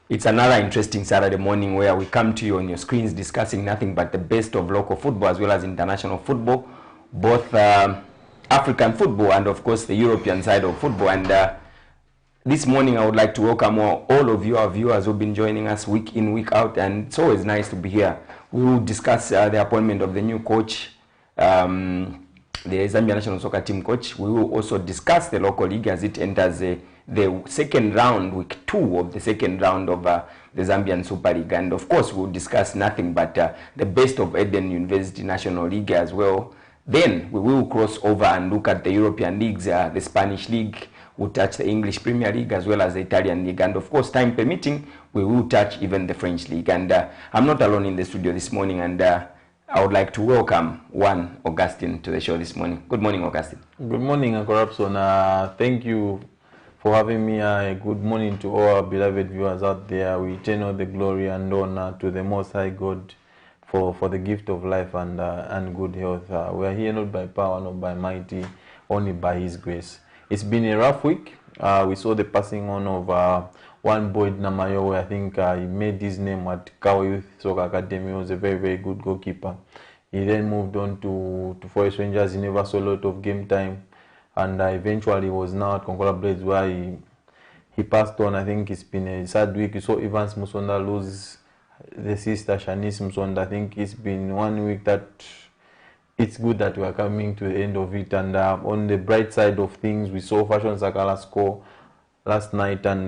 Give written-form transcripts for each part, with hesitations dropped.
It's another interesting Saturday morning where we come to you on your screens discussing nothing but the best of local football as well as international football, both African football and of course the European side of football. And this morning I would like to welcome all of you, our viewers who've been joining us week in, week out, and it's always nice to be here. We will discuss the appointment of the new coach, the Zambia national soccer team coach. We will also discuss the local league as it enters the second round, week 2 of the second round of the Zambian Super League. And of course, we'll discuss nothing but the best of Eden University National League as well. Then we will cross over and look at the European leagues, the Spanish League, we'll touch the English Premier League as well as the Italian League. And of course, time permitting, we will touch even the French League. And I'm not alone in the studio this morning, and I would like to welcome one Augustine to the show this morning. Good morning, Augustine. Good morning, Uncle Rapson. Thank you for having me. Good morning to all our beloved viewers out there. We return all the glory and honor to the Most High God for the gift of life and good health. We are here not by power, not by mighty, only by His grace. It's been a rough week. We saw the passing on of one Boyd Namayo. I think he made his name at Kawa Youth Soccer Academy. He was a very, very good goalkeeper. He then moved on to Forest Rangers. He never saw a lot of game time. And eventually was now at Concordia Blades where he passed on. I think it's been a sad week. You saw Evans Musonda lose the sister Shanice Musonda. I think it's been 1 week that it's good that we are coming to the end of it. And on the bright side of things, we saw Fashion Sakala score last night. And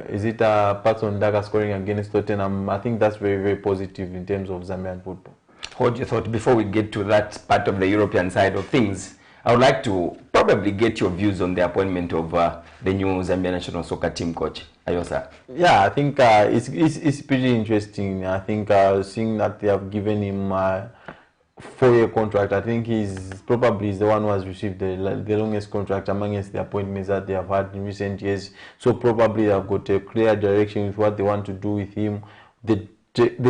is it Patson Daga scoring against Tottenham? I think that's very, very positive in terms of Zambian football. What you thought before we get to that part of the European side of things? I would like to probably get your views on the appointment of the new Zambia national soccer team coach, Ayosa. Yeah, I think it's pretty interesting. I think seeing that they have given him a 4-year contract, I think he's probably the one who has received the longest contract amongst the appointments that they have had in recent years. So probably they have got a clear direction with what they want to do with him, the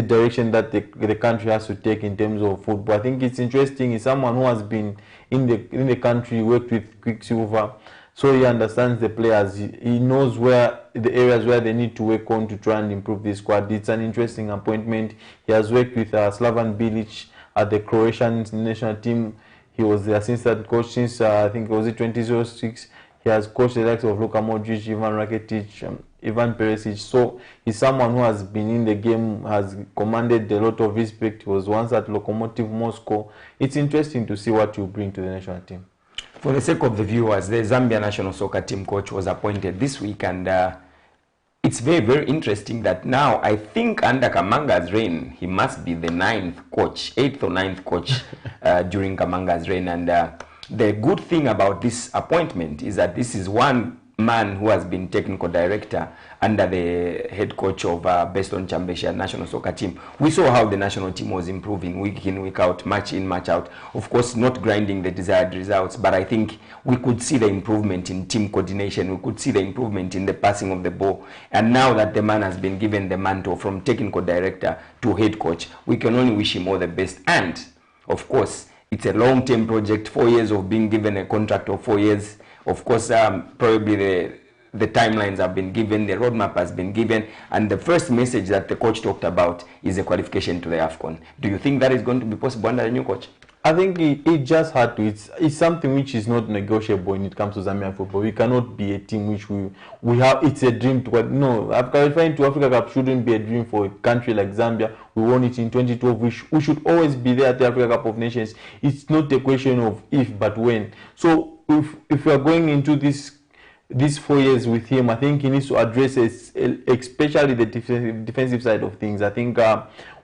direction that the country has to take in terms of football. I think it's interesting. He's someone who has been in the country, worked with Quicksilver, so he understands the players. He knows where the areas where they need to work on to try and improve the squad. It's an interesting appointment. He has worked with Slavan Bilic at the Croatian national team. He was the assistant coach since I think it was 2006. He has coached the likes of Luka Modric, Ivan Rakitic, Ivan Perisic. So he's someone who has been in the game, has commanded a lot of respect. He was once at Lokomotiv Moscow. It's interesting to see what you bring to the national team. For the sake of the viewers, the Zambia national soccer team coach was appointed this week, and it's very, very interesting that now I think under Kamanga's reign, he must be the 8th or 9th coach during Kamanga's reign. And the good thing about this appointment is that this is one man who has been technical director under the head coach of Beston Chambesha national soccer team. We saw how the national team was improving week in, week out, match in, match out. Of course, not grinding the desired results, but I think we could see the improvement in team coordination. We could see the improvement in the passing of the ball. And now that the man has been given the mantle from technical director to head coach, we can only wish him all the best. And, of course, it's a long-term project, 4 years of being given a contract of 4 years. Of course, probably the timelines have been given, the roadmap has been given, and the first message that the coach talked about is the qualification to the AFCON. Do you think that is going to be possible under the new coach? I think it just had to. It's something which is not negotiable when it comes to Zambian football. We cannot be a team which we have. It's a dream to no. Qualifying to Africa Cup shouldn't be a dream for a country like Zambia. We won it in 2012. We should always be there at the Africa Cup of Nations. It's not a question of if but when. So if we are going into this these 4 years with him, I think he needs to address especially the defensive side of things. I think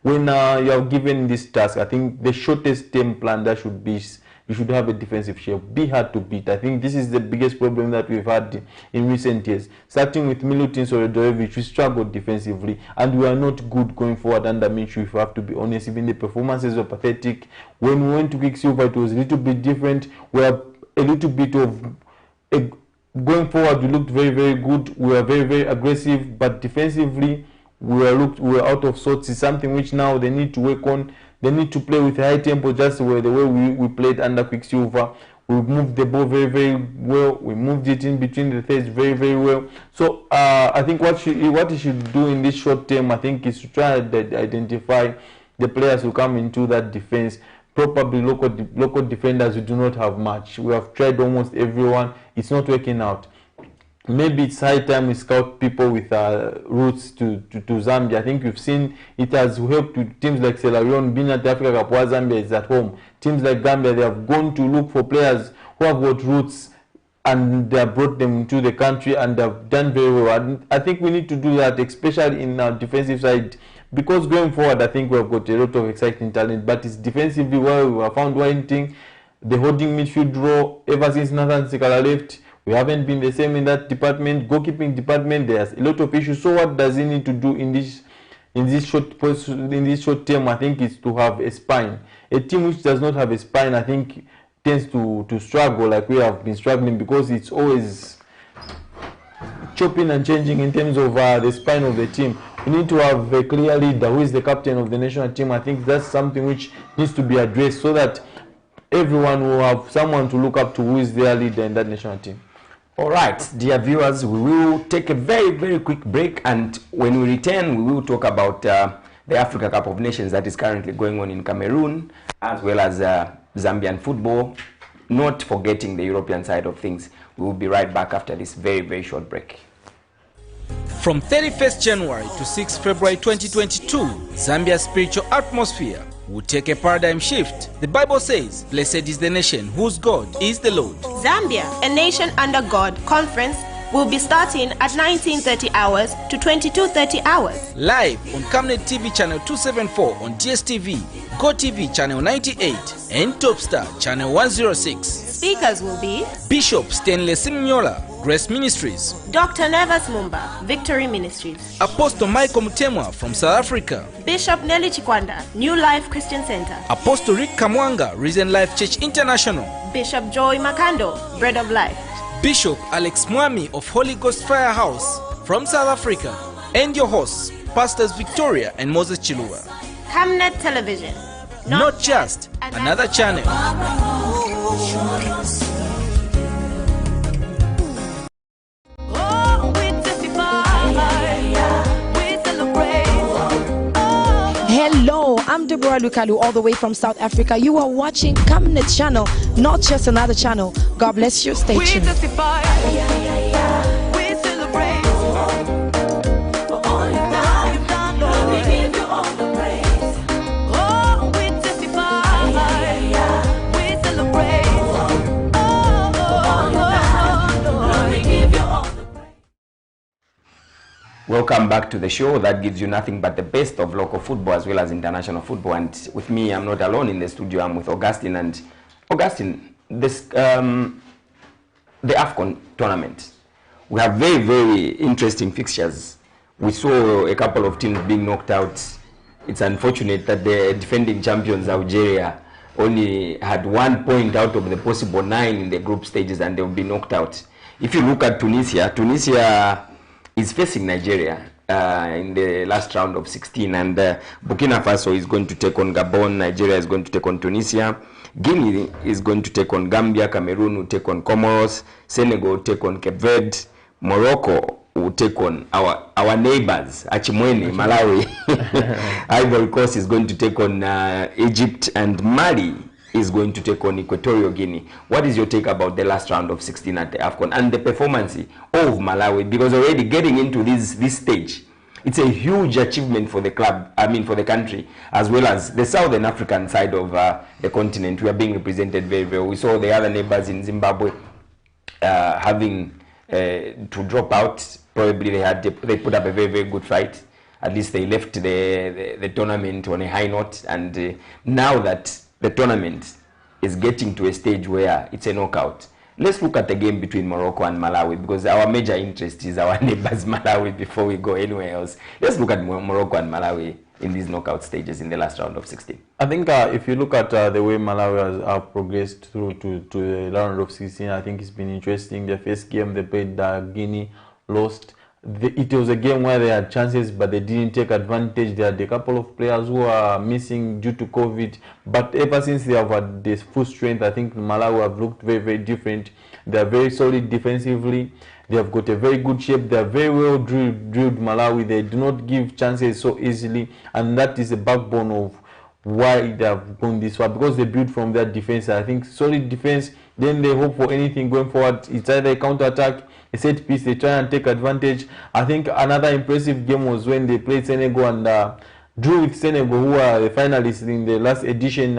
when you are given this task, I think the shortest term plan that should be, you should have a defensive shape, be hard to beat. I think this is the biggest problem that we've had in recent years. Starting with Milutin Sorodojevic, we struggled defensively, and we are not good going forward under Minshew, if we have to be honest. Even the performances were pathetic. When we went to Quicksilver, it was a little bit different. We are a little bit of going forward, we looked very, very good. We were very, very aggressive, but defensively, we were out of sorts. It's something which now they need to work on. They need to play with a high tempo, just the way we played under Quicksilver. We moved the ball very, very well. We moved it in between the thirds very, very well. So I think what he should do in this short term, I think, is to try to identify the players who come into that defense. Probably local defenders who do not have much. We have tried almost everyone. It's not working out. Maybe it's high time we scout people with roots to Zambia. I think we've seen it has helped to teams like Sierra Leone, being at Africa Cup, while Zambia is at home. Teams like Gambia, they have gone to look for players who have got roots, and they have brought them into the country, and they have done very well. And I think we need to do that, especially in our defensive side, because going forward, I think we have got a lot of exciting talent, but it's defensively where we have found one thing, the holding midfield role. Ever since Nathan Sikala left, we haven't been the same in that department. Goalkeeping department, there's a lot of issues. So what does he need to do in this short term? I think is to have a spine. A team which does not have a spine, I think, tends to struggle, like we have been struggling, because it's always chopping and changing in terms of the spine of the team. We need to have a clear leader who is the captain of the national team. I think that's something which needs to be addressed, so that everyone will have someone to look up to who is their leader in that national team. All right, dear viewers, we will take a very, very quick break, and when we return, we will talk about the Africa Cup of Nations that is currently going on in Cameroon, as well as Zambian football, not forgetting the European side of things. We will be right back after this very, very short break. From 31st January to 6 February 2022, Zambia's spiritual atmosphere will take a paradigm shift. The Bible says, "Blessed is the nation whose God is the Lord." Zambia, a nation under God conference will be starting at 19:30 hours to 22:30 hours. Live on Camnet TV channel 274 on DSTV, GoTV channel 98 and Topstar channel 106. Speakers will be Bishop Stanley Simnyola, Grace Ministries; Dr. Nevas Mumba, Victory Ministries; Apostle Michael Mutemwa from South Africa; Bishop Nelly Chikwanda, New Life Christian Center; Apostle Rick Kamwanga, Risen Life Church International; Bishop Joy Makando, Bread of Life; Bishop Alex Mwami of Holy Ghost Firehouse from South Africa; and your hosts, Pastors Victoria and Moses Chilua. Camnet Television, Not just another channel. Hello, I'm Deborah Lukalu, all the way from South Africa. You are watching Camnet Channel, not just another channel. God bless you. Stay tuned. Welcome back to the show that gives you nothing but the best of local football as well as international football. And with me, I'm not alone in the studio. I'm with Augustine. And Augustine, this the AFCON tournament, we have very, very interesting fixtures. We saw a couple of teams being knocked out. It's unfortunate that the defending champions, Algeria, only had 1 point out of the possible 9 in the group stages, and they'll be knocked out. If you look at Tunisia is facing Nigeria in the last round of 16, and Burkina Faso is going to take on Gabon, Nigeria is going to take on Tunisia, Guinea is going to take on Gambia, Cameroon will take on Comoros, Senegal will take on Cape Verde, Morocco will take on our neighbors, Achimwene, Malawi, Ivory Coast is going to take on Egypt, and Mali is going to take on Equatorial Guinea. What is your take about the last round of 16 at the AFCON and the performance of Malawi? Because already getting into this stage, it's a huge achievement for the club, for the country, as well as the Southern African side of the continent. We are being represented very well. We saw the other neighbors in Zimbabwe having to drop out. Probably they put up a very, very good fight. At least they left the tournament on a high note, and now that the tournament is getting to a stage where it's a knockout, let's look at the game between Morocco and Malawi, because our major interest is our neighbors Malawi before we go anywhere else. Let's look at Morocco and Malawi in these knockout stages in the last round of 16. I think if you look at the way Malawi has progressed through to the round of 16, I think it's been interesting. The first game they played Guinea, lost. It was a game where they had chances, but they didn't take advantage. They had a couple of players who are missing due to COVID, but ever since they have had this full strength, I think Malawi have looked very, very different. They are very solid defensively. They have got a very good shape. They are very well drilled Malawi. They do not give chances so easily, and that is the backbone of why they have gone this far, because they build from their defense. I think solid defense, then they hope for anything going forward. It's either a counter-attack, a set piece, they try and take advantage. I think another impressive game was when they played Senegal and drew with Senegal, who are the finalists in the last edition.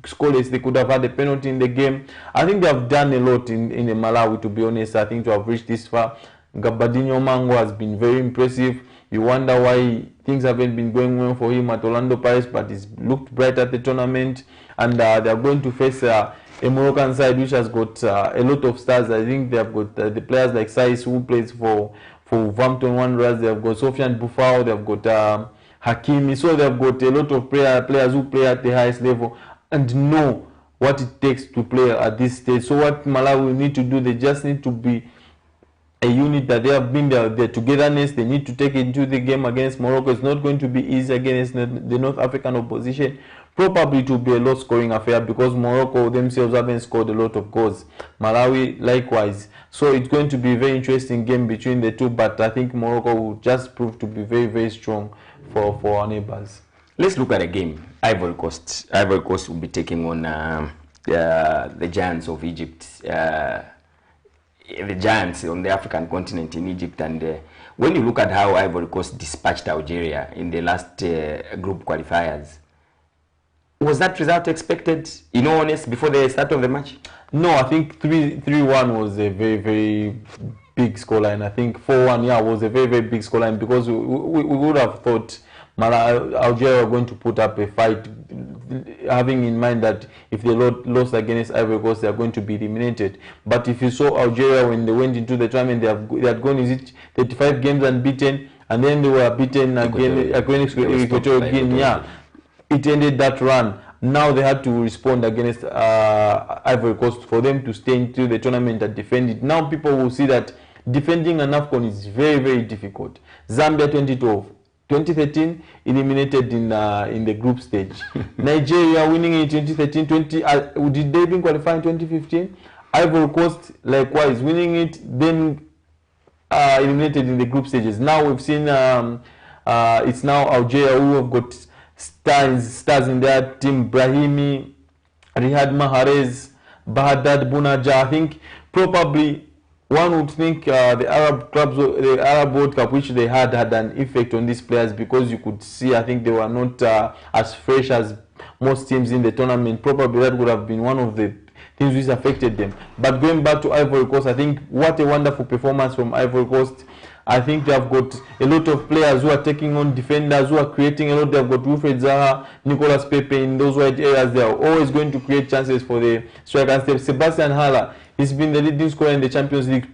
Scoreless, they could have had a penalty in the game. I think they have done a lot in Malawi, to be honest. I think to have reached this far. Gabadinho Mango has been very impressive. You wonder why things haven't been going well for him at Orlando Pirates, but he's looked bright at the tournament, and they are going to face a Moroccan side which has got a lot of stars. I think they have got the players like Sais, who plays for Wolverhampton Wanderers. They have got Sofiane Boufal. They have got Hakimi. So they have got a lot of players who play at the highest level and know what it takes to play at this stage. So what Malawi need to do, they just need to be a unit, that they have been their togetherness. They need to take it into the game against Morocco. It's not going to be easy against the North African opposition. Probably to be a low scoring affair, because Morocco themselves haven't scored a lot of goals. Malawi likewise. So it's going to be a very interesting game between the two, but I think Morocco will just prove to be very, very strong for our neighbors. Let's look at a game. Ivory Coast. Ivory Coast will be taking on the giants of Egypt. The giants on the African continent in Egypt. And when you look at how Ivory Coast dispatched Algeria in the last group qualifiers, was that result expected, in all honesty, before the start of the match? No, I think 3-1 was a very, very big scoreline. I think 4-1, yeah, was a very, very big scoreline, because we would have thought Algeria were going to put up a fight, having in mind that if they lost against Ivory Coast, they are going to be eliminated. But if you saw Algeria when they went into the tournament, they had gone 35 games unbeaten, and then they were beaten against Equatorial Guinea. Yeah, it ended that run. Now they had to respond against Ivory Coast for them to stay into the tournament and defend it. Now people will see that defending an AFCON is very, very difficult. Zambia 2012. 2013 eliminated in the group stage. Nigeria winning in 2013. Did they even qualify in 2015? Ivory Coast likewise winning it, then eliminated in the group stages. Now we've seen it's now Algeria who have got stars in their team. Brahimi, Riyad Mahrez, Bahadad Bunaja. I think probably one would think the Arab clubs, the Arab World Cup, which they had an effect on these players, because you could see, I think they were not as fresh as most teams in the tournament. Probably that would have been one of the things which affected them. But going back to Ivory Coast, I think what a wonderful performance from Ivory Coast. I think they have got a lot of players who are taking on defenders, who are creating a lot. They have got Wilfred Zaha, Nicolas Pepe in those wide areas. They are always going to create chances for the strikers. Sebastian Haller, he's been the leading scorer in the Champions League.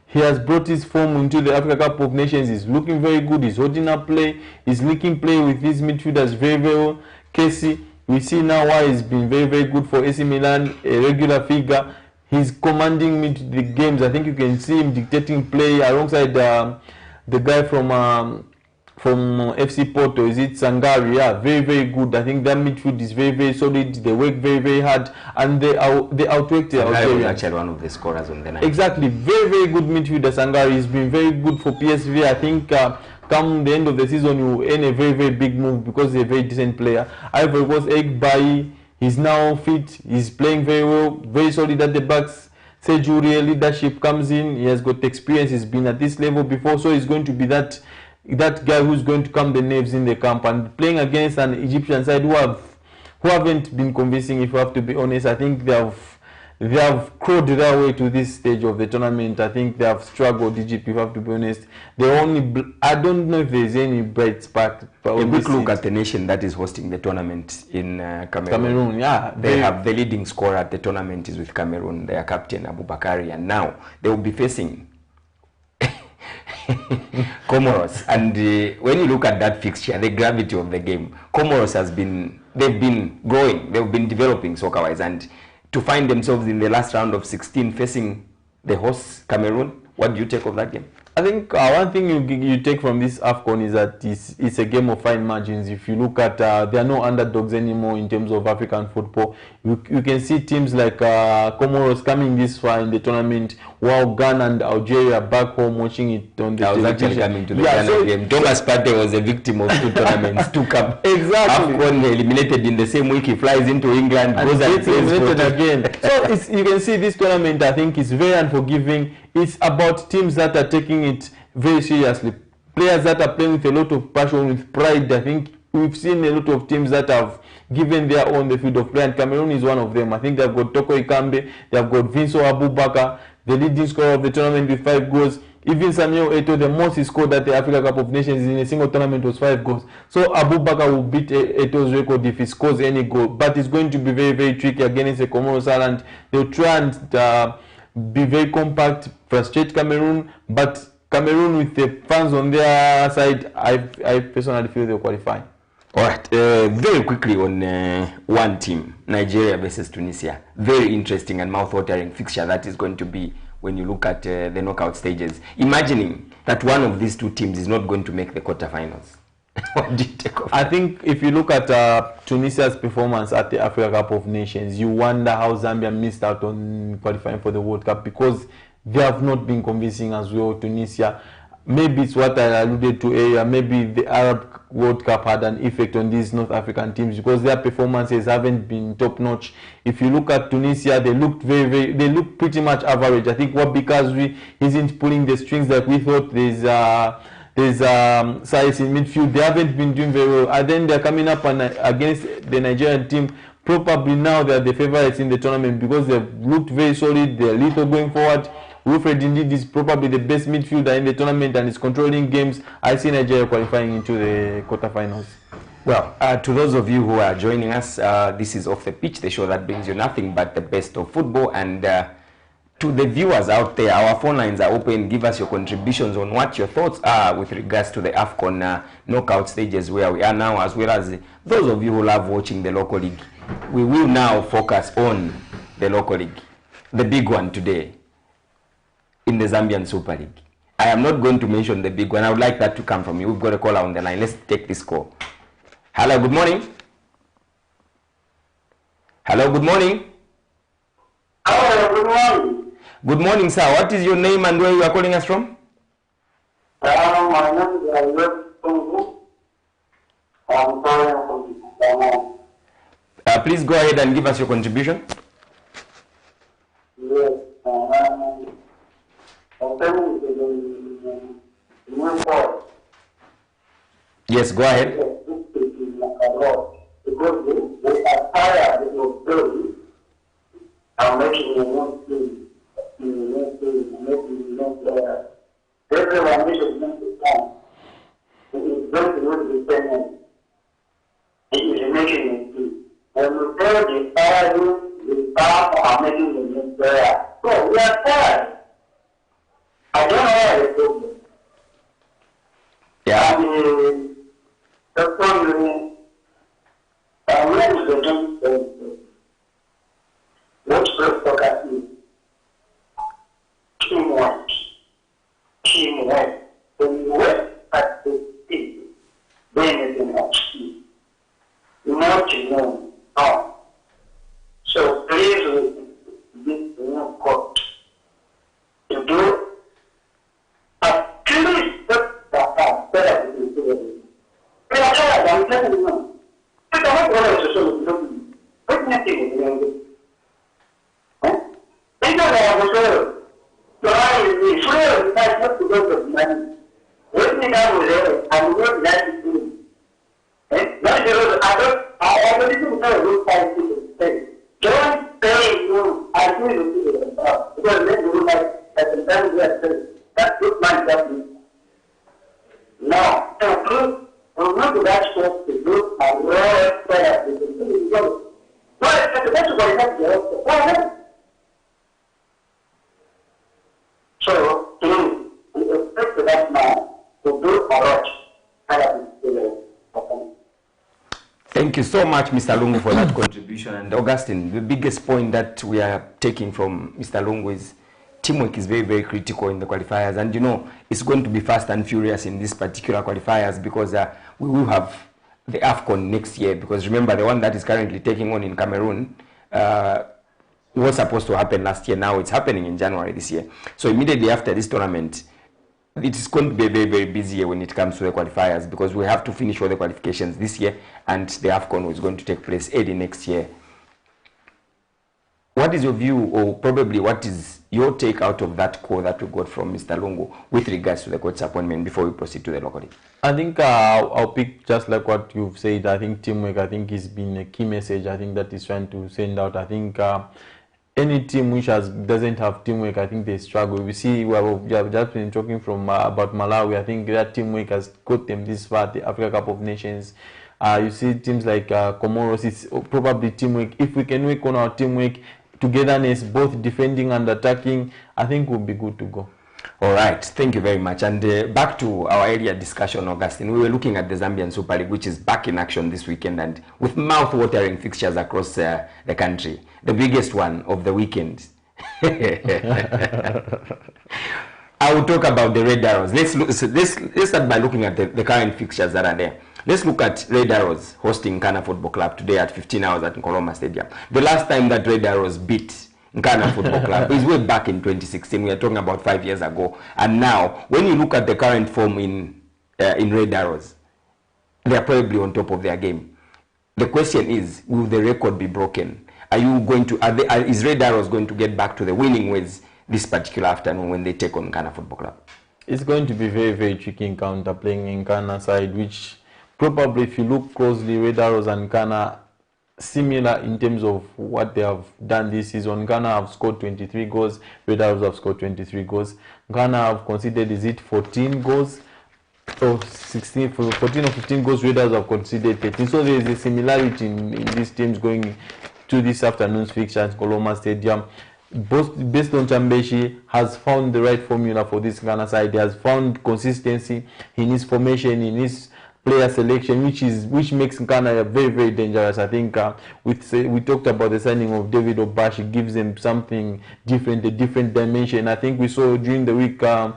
He has brought his form into the Africa Cup of Nations. He's looking very good. He's holding up play. He's linking play with his midfielders very, very well. Casey, we see now why he's been very, very good for AC Milan, a regular figure. He's commanding the games. I think you can see him dictating play alongside the guy from FC Porto. Is it Sangari? Yeah, very, very good. I think that midfield is very, very solid. They work very, very hard, and they outwork the Algerians. Actually, one of the scorers on the night. Exactly, very, very good midfielder. Sangari has been very good for PSV. I think come the end of the season, you earn a very, very big move, because he's a very decent player. Ivory Coast, Egbayi. He's now fit. He's playing very well, very solid at the backs. Sergio Aurier leadership comes in. He has got experience. He's been at this level before, so he's going to be that guy who's going to calm the nerves in the camp. And playing against an Egyptian side who haven't been convincing, if you have to be honest. I think they they have crawled their way to this stage of the tournament. I think they have struggled, Egypt, if I have to be honest. I don't know if there's any bright spark. A quick look at the nation that is hosting the tournament in Cameroon. Cameroon, yeah. They have the leading scorer at the tournament is with Cameroon, their captain Abubakari, and now they will be facing Comoros. And when you look at that fixture, the gravity of the game, Comoros they've been growing, they've been developing soccer-wise, and to find themselves in the last round of 16 facing the host Cameroon, what do you take of that game? I think one thing you take from this AFCON is that it's a game of fine margins. If you look at, there are no underdogs anymore in terms of African football. You can see teams like Comoros coming this far in the tournament, while Ghana and Algeria back home watching it on the television. I was actually coming to the Ghana game. Thomas Partey was a victim of two tournaments, two cup. Exactly. AFCON eliminated in the same week. He flies into England, and goes and gets eliminated again. So you can see this tournament, I think, is very unforgiving. It's about teams that are taking it very seriously. Players that are playing with a lot of passion, with pride. I think we've seen a lot of teams that have given their own the field of play, and Cameroon is one of them. I think they've got Toko Ikambe, they've got Vincent Abubakar, the leading scorer of the tournament with 5 goals. Even Samuel Eto'o, the most he scored at the Africa Cup of Nations in a single tournament was 5 goals. So Abubakar will beat Eto'o's record if he scores any goal. But it's going to be very, very tricky against a Comoros Island. They'll try and be very compact, frustrate Cameroon, but Cameroon with the fans on their side, I personally feel they'll qualify. All right, very quickly on one team, Nigeria versus Tunisia. Very interesting and mouth-watering fixture that is going to be when you look at the knockout stages. Imagining that one of these two teams is not going to make the quarterfinals. What do you take of I think if you look at Tunisia's performance at the Africa Cup of Nations, you wonder how Zambia missed out on qualifying for the World Cup, because they have not been convincing as well. Tunisia, maybe it's what I alluded to earlier, maybe the Arab World Cup had an effect on these North African teams because their performances haven't been top notch. If you look at Tunisia, they looked they look pretty much average. I think what Bikazwi isn't pulling the strings like we thought. There's size in midfield. They haven't been doing very well. And then they're coming up against the Nigerian team. Probably now they're the favorites in the tournament because they've looked very solid. They're little going forward. Wilfred indeed is probably the best midfielder in the tournament and is controlling games. I see Nigeria qualifying into the quarterfinals. Well, to those of you who are joining us, this is Off the Pitch, the show that brings you nothing but the best of football. And to the viewers out there, our phone lines are open. Give us your contributions on what your thoughts are with regards to the AFCON knockout stages where we are now, as well as those of you who love watching the local league. We will now focus on the local league, the big one today, in the Zambian Super League. I am not going to mention the big one. I would like that to come from you. We've got a caller on the line. Let's take this call. Hello, good morning. Hello, good morning. Hello, good morning. Good morning, sir. What is your name and where you are calling us from? My name is Tungu. I'm calling from Dynamos. Please go ahead and give us your contribution. Yes, Yes, go ahead. Because they are tired of doing and making a new team. Everyone needs to come. It is going to be dependent. It is making a team. When we tell the tired, the staff are making a new player. So we are tired. I don't know why it's problem. Yeah. And that's wondering, when is the game? What first focus is? Teamwork. Teamwork. When you work at the team, then you can achieve. Not to know how. So please, this new court to do at least that better than the we are tired, I'm telling you. I don't want to show you. What nothing is going to do? They don't have to show. So I will sure that's not to go to money. Let me know there, I'm not that to do. Not because I already know those 5 people say. Don't pay you. I actually receive it because then you like at the time we are saying that good man doesn't. No, so I'm not that supposed to do a raw prayer with the so, we expect that man to do a lot. Thank you so much, Mr. Lungu, for that contribution. And Augustine, the biggest point that we are taking from Mr. Lungu is teamwork is very, very critical in the qualifiers. And you know, it's going to be fast and furious in these particular qualifiers because we will have the AFCON next year. Because remember, the one that is currently taking on in Cameroon was supposed to happen last year. Now it's happening in January this year. So immediately after this tournament, it is going to be a very, very busy year when it comes to the qualifiers because we have to finish all the qualifications this year and the AFCON is going to take place early next year. What is your view, or probably what is your take out of that call that we got from Mr. Lungu with regards to the coach's appointment before we proceed to the local league? I think I'll pick just like what you've said. I think teamwork, I think, has been a key message. I think that is trying to send out. I think any team which doesn't have teamwork, I think they struggle. We see we have just been talking from about Malawi. I think that teamwork has got them this far, the Africa Cup of Nations. You see teams like Comoros, it's probably teamwork. If we can work on our teamwork, togetherness, both defending and attacking, I think we'll be good to go. All right, thank you very much. And back to our earlier discussion, Augustine, we were looking at the Zambian Super League, which is back in action this weekend and with mouth-watering fixtures across the country. The biggest one of the weekend. I will talk about the Red Arrows. Let's start by looking at the current fixtures that are there. Let's look at Red Arrows hosting Nkana Football Club today at 15 hours at Nkoloma Stadium. The last time that Red Arrows beat Nkana Football Club is way back in 2016. We are talking about 5 years ago. And now, when you look at the current form in Red Arrows, they are probably on top of their game. The question is, will the record be broken? Are you going to? Is Red Arrows going to get back to the winning ways this particular afternoon when they take on Nkana Football Club? It's going to be very, very tricky encounter playing in Nkana side, which probably, if you look closely, Red Arrows and Nkana similar in terms of what they have done this season. Nkana have scored 23 goals, Red Arrows have scored 23 goals. Nkana have conceded, 14 goals? Or 14 or 15 goals, Red Arrows have conceded 13. So there is a similarity in these teams going to this afternoon's fixture at Nkoloma Stadium. Based on Chambeshi, has found the right formula for this Ghana side. He has found consistency in his formation, in his player selection, which makes Nkana very, very dangerous. I think we talked about the signing of David Obash. It gives them something different, a different dimension. I think we saw during the week the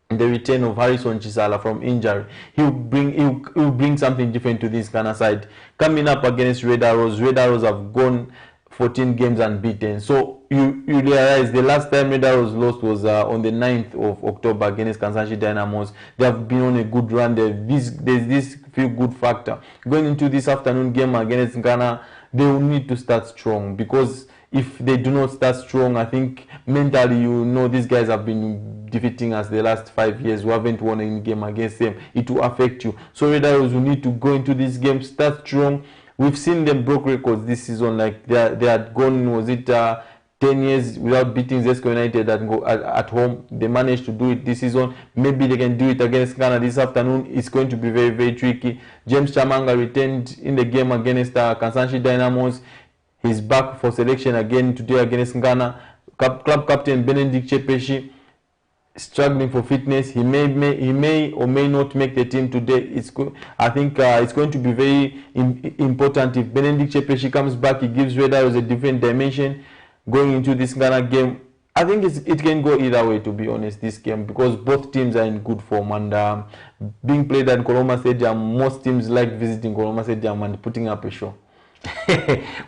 return of Harrison Chisala from injury. He'll bring something different to this Ghana side. Coming up against Red Arrows, Red Arrows have gone 14 games unbeaten. So you realize the last time Red Arrows lost was on the 9th of October against Kansanshi Dynamos. They have been on a good run. There's this feel-good factor. Going into this afternoon game against Ghana, they will need to start strong, because if they do not start strong, I think mentally, these guys have been defeating us the last 5 years. We haven't won any game against them. It will affect you. So Red Arrows will need to go into this game, start strong. We've seen them broke records this season. Like they had gone, was it 10 years without beating Zesco United at home? They managed to do it this season. Maybe they can do it against Ghana this afternoon. It's going to be very, very tricky. James Chamanga returned in the game against Kansanshi Dynamos. He's back for selection again today against Ghana. Club captain Benedict Chepeshi struggling for fitness. He may or may not make the team today. I think it's going to be very important if Benedict Chepeshi comes back. He gives Red Arrows a different dimension going into this Ghana game. I think it can go either way, to be honest, this game, because both teams are in good form, and being played at Nkoloma Stadium, most teams like visiting Nkoloma Stadium and putting up a show.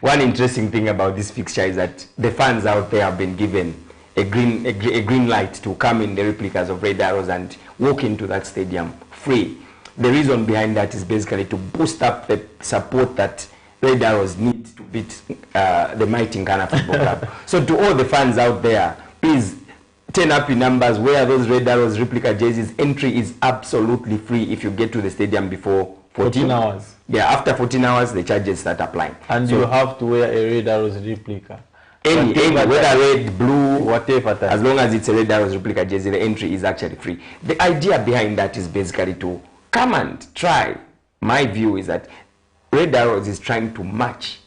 One interesting thing about this fixture is that the fans out there have been given a green light to come in the replicas of Red Arrows and walk into that stadium free. The reason behind that is basically to boost up the support that Red Arrows need to beat the mighty Nkana Football Club. So to all the fans out there, please turn up in numbers, wear those Red Arrows replica jerseys. Entry is absolutely free if you get to the stadium before 14 hours. Yeah, after 14 hours, the charges start applying. And so you have to wear a Red Arrows replica. Any, whether red, blue, whatever type. As long as it's a Red Arrows replica jersey, the entry is actually free. The idea behind that is basically to come and try. My view is that Red Arrows is trying to match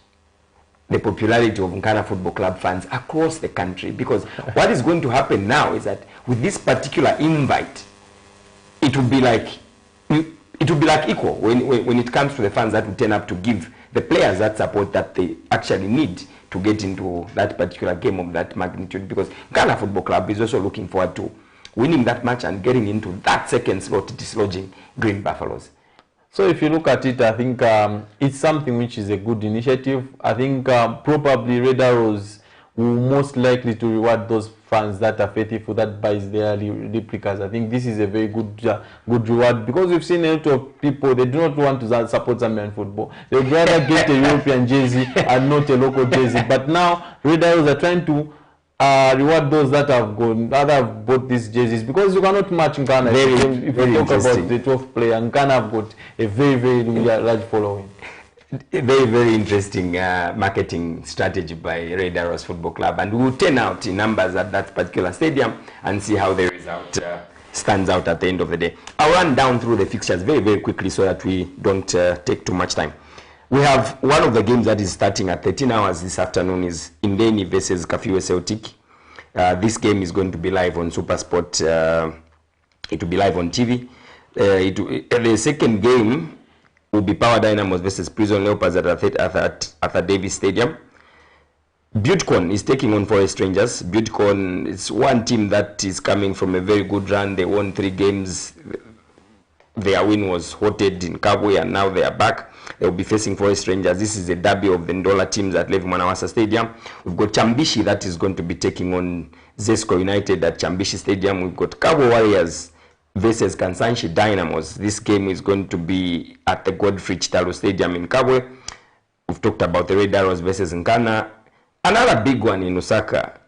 the popularity of Nkana Football Club fans across the country, because what is going to happen now is that with this particular invite, it will be like equal when it comes to the fans that will turn up to give the players that support that they actually need to get into that particular game of that magnitude, because Ghana Football Club is also looking forward to winning that match and getting into that second slot, dislodging Green Buffaloes. So if you look at it, I think it's something which is a good initiative. I think probably Red Arrows will most likely to reward those fans that are faithful, that buys their replicas. I think this is a very good reward, because we've seen a lot of people, they do not want to support Zambian football. They would rather get a European jersey and not a local jersey. But now Red Arrows are trying to reward those that have bought these jerseys, because you cannot match in Ghana. If you talk about the 12th player, and Ghana have got a very, very large following. A very, very interesting marketing strategy by Red Arrows Football Club, and we will turn out in numbers at that particular stadium and see how the result stands out at the end of the day. I'll run down through the fixtures very, very quickly so that we don't take too much time. We have one of the games that is starting at 13 hours this afternoon is Indeni versus Kafiwe Celtic. This game is going to be live on SuperSport. It will be live on TV. The second game will be Power Dynamos versus Prison Leopards at Arthur Davis Stadium. Buttecon is taking on Forest Rangers. Buttecon is one team that is coming from a very good run. They won 3 games. Their win was halted in Kabwe, and now they are back. They will be facing Forest Rangers. This is a derby of the Ndola teams at Levi Mwanawasa Stadium. We've got Chambishi that is going to be taking on Zesco United at Chambishi Stadium. We've got Kabwe Warriors versus Kansanshi Dynamos. This game is going to be at the Godfrey Chitalo Stadium in Kabwe. We've talked about the Red Arrows versus Nkana. Another big one in Lusaka.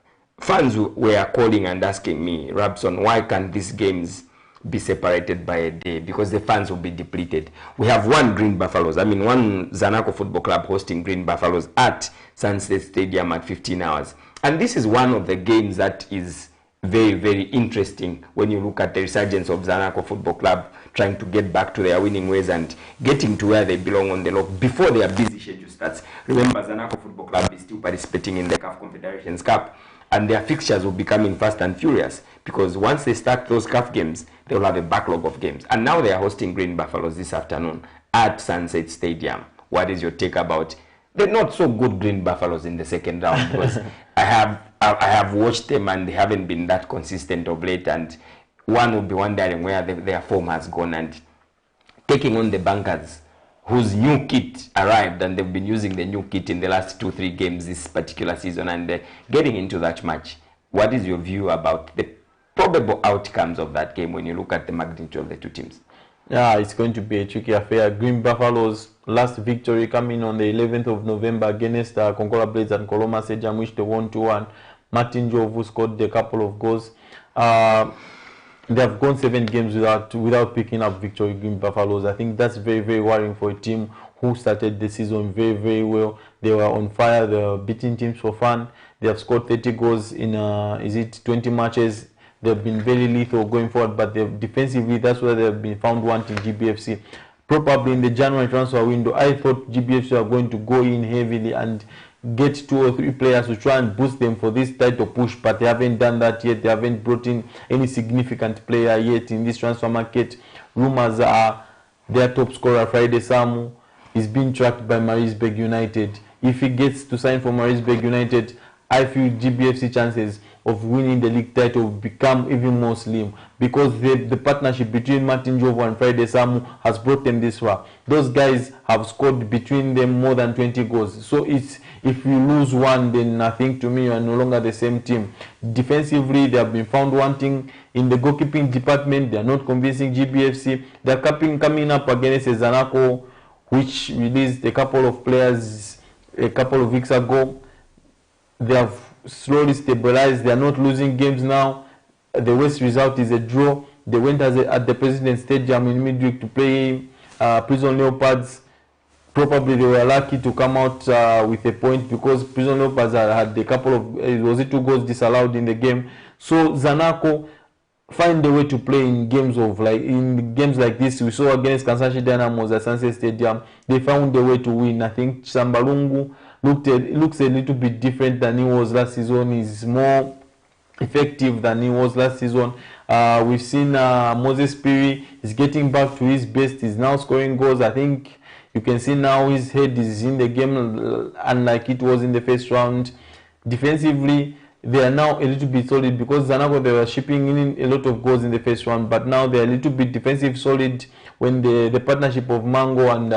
Fans were calling and asking me, Rabson, why can't these games be separated by a day? Because the fans will be depleted. We have one Zanaco Football Club hosting Green Buffaloes at Sunset Stadium at 15 hours. And this is one of the games that is very, very interesting when you look at the resurgence of Zanaco Football Club trying to get back to their winning ways and getting to where they belong on the log before their busy schedule starts. Remember, Zanaco Football Club is still participating in the CAF Confederations Cup, and their fixtures will be coming fast and furious, because once they start those CAF games, they will have a backlog of games. And now they are hosting Green Buffaloes this afternoon at Sunset Stadium. What is your take about the not so good Green Buffaloes in the second round? Because I have watched them and they haven't been that consistent of late, and one will be wondering where their form has gone, and taking on the Bankers, whose new kit arrived, and they've been using the new kit in the last 2-3 games this particular season, and getting into that match. What is your view about the probable outcomes of that game when you look at the magnitude of the two teams? Yeah, it's going to be a tricky affair. Green Buffaloes' last victory coming on the 11th of November against Concola Blades and Koloma Stadium, which they won 2-1. Martin Jovu scored a couple of goals. They have gone 7 games without picking up victory, Green Buffaloes. I think that's very, very worrying for a team who started the season very, very well. They were on fire. They were beating teams for fun. They have scored 30 goals in 20 matches. They've been very lethal going forward, but defensively, that's where they've been found wanting GBFC. Probably in the January transfer window, I thought GBFC were going to go in heavily and get 2 or 3 players to try and boost them for this title push, but they haven't done that yet. They haven't brought in any significant player yet in this transfer market. Rumors are their top scorer, Friday Samu, is being tracked by Marisburg United. If he gets to sign for Marisburg United, I feel GBFC chances of winning the league title will become even more slim, because the partnership between Martin Jovo and Friday Samu has brought them this far. Those guys have scored between them more than 20 goals. So if you lose one, then I think to me you are no longer the same team. Defensively, they have been found wanting in the goalkeeping department. They are not convincing GBFC. They are coming up against Zanaco, which released a couple of players a couple of weeks ago. They have slowly stabilized. They are not losing games now. The worst result is a draw. They went at the President Stadium in midweek to play Prison Leopards. Probably they were lucky to come out with a point because Prison Lopers had a couple of, was it 2 goals disallowed in the game. So Zanaco find a way to play in games like this. We saw against Kansanshi Dynamos at Sunset Stadium. They found a way to win. I think Sambalungu looks a little bit different than he was last season. He's more effective than he was last season. We've seen Moses Piri is getting back to his best. He's now scoring goals. I think you can see now his head is in the game, unlike it was in the first round. Defensively, they are now a little bit solid because Zanaco, they were shipping in a lot of goals in the first round, but now they are a little bit defensive solid when the partnership of Mango and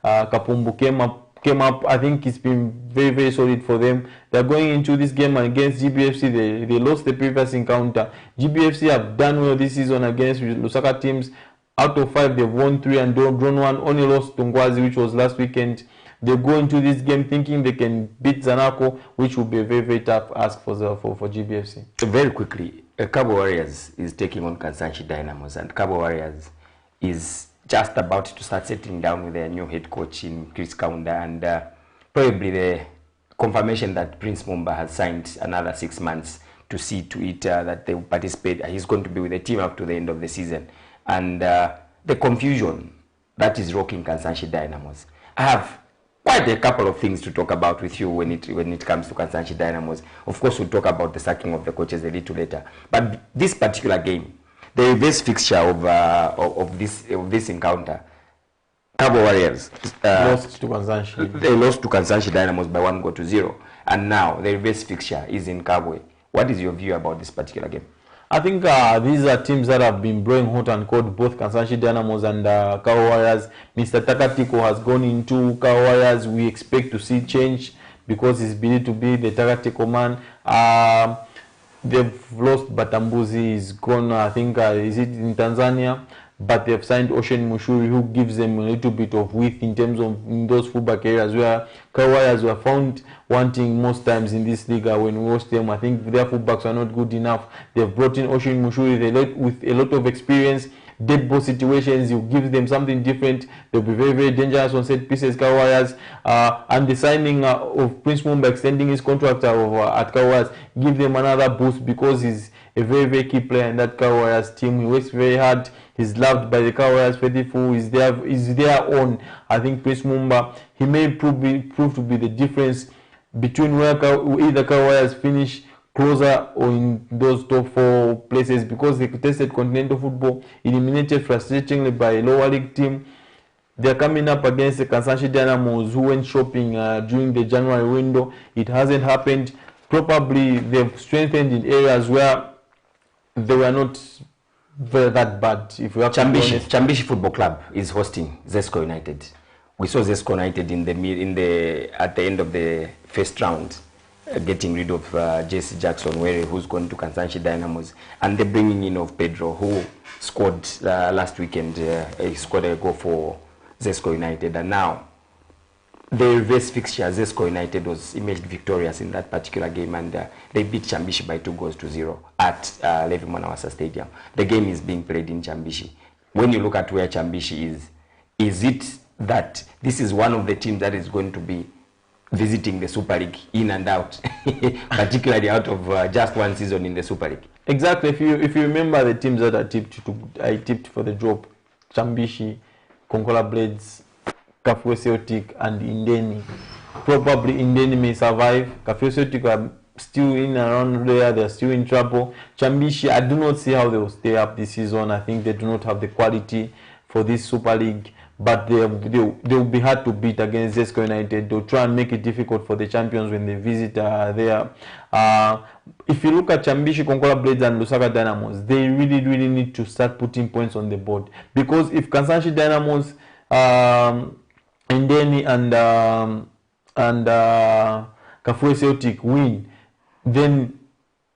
Kapumbu came up. I think it's been very, very solid for them. They're going into this game against GBFC. They lost the previous encounter. GBFC have done well this season against Lusaka teams. Out of 5, they've won 3 and drawn 1. Only lost to Ngwazi, which was last weekend. They go into this game thinking they can beat Zanaco, which will be a very, very tough ask for GBFC. Very quickly, Cabo Warriors is taking on Kansanshi Dynamos, and Cabo Warriors is just about to start settling down with their new head coach in Chris Kaunda, and probably the confirmation that Prince Mumba has signed another 6 months to see to it that they will participate. He's going to be with the team up to the end of the season. And the confusion that is rocking Kansanshi Dynamos. I have quite a couple of things to talk about with you when it comes to Kansanshi Dynamos. Of course, we'll talk about the sacking of the coaches a little later. But this particular game, the reverse fixture of this encounter, Cabo Warriors lost to Kansanshi. They lost to Kansanshi Dynamos by 1-0, and now the reverse fixture is in Kabwe. What is your view about this particular game? I think these are teams that have been blowing hot and cold, both Kansanshi Dynamos and Cabo Warriors. Mr. Takatiko has gone into Cabo Warriors. We expect to see change because he's believed to be the Takatiko man. They've lost Batambuzi, he's gone, I think, is it in Tanzania? But they've signed Ocean Mushuri, who gives them a little bit of width in terms of in those fullback areas where Cabo Warriors were found wanting most times in this league. When we watch them, I think their fullbacks are not good enough. They've brought in Ocean Mushuri with a lot of experience. Dead ball situations, you give them something different. They'll be very, very dangerous on set pieces, Cabo Warriors. And the signing of Prince Mumba, extending his contract at Cabo Warriors, give them another boost because he's a very, very key player in that Cabo Warriors team. He works very hard. He's loved by the Cabo Warriors faithful. He's their own. I think Prince Mumba, he may prove to be the difference between where either Cabo Warriors finish closer or in those top 4 places, because they tested continental football, eliminated frustratingly by a lower league team. They're coming up against the Kansanshi Dynamos, who went shopping during the January window. It hasn't happened. Probably they've strengthened in areas where they were not that bad. If we have Chambishi Football Club is hosting Zesco United. We saw Zesco United at the end of the first round, getting rid of Jesse Jackson, who's gone to Kansanshi Dynamos, and the bringing in of Pedro, who scored last weekend. He scored a goal for Zesco United, and now the reverse fixture, Zesco United was emerged victorious in that particular game, and they beat Chambishi by 2-0 at Levi Mwanawasa Stadium. The game is being played in Chambishi. When you look at where Chambishi is it that this is one of the teams that is going to be visiting the Super League in and out, particularly out of just one season in the Super League? Exactly. If you remember the teams that I tipped for the drop, Chambishi, Konkola Blades, Kafue Celtic and Indeni. Probably Indeni may survive. Kafue Celtic are still in and around there. They're still in trouble. Chambishi, I do not see how they will stay up this season. I think they do not have the quality for this Super League. But they will be hard to beat against Zesco United. They'll try and make it difficult for the champions when they visit there. If you look at Chambishi, Konkola Blades and Lusaka Dynamos, they really, really need to start putting points on the board. Because if Kansanshi Dynamos, Indeni and Kafue Celtic win, then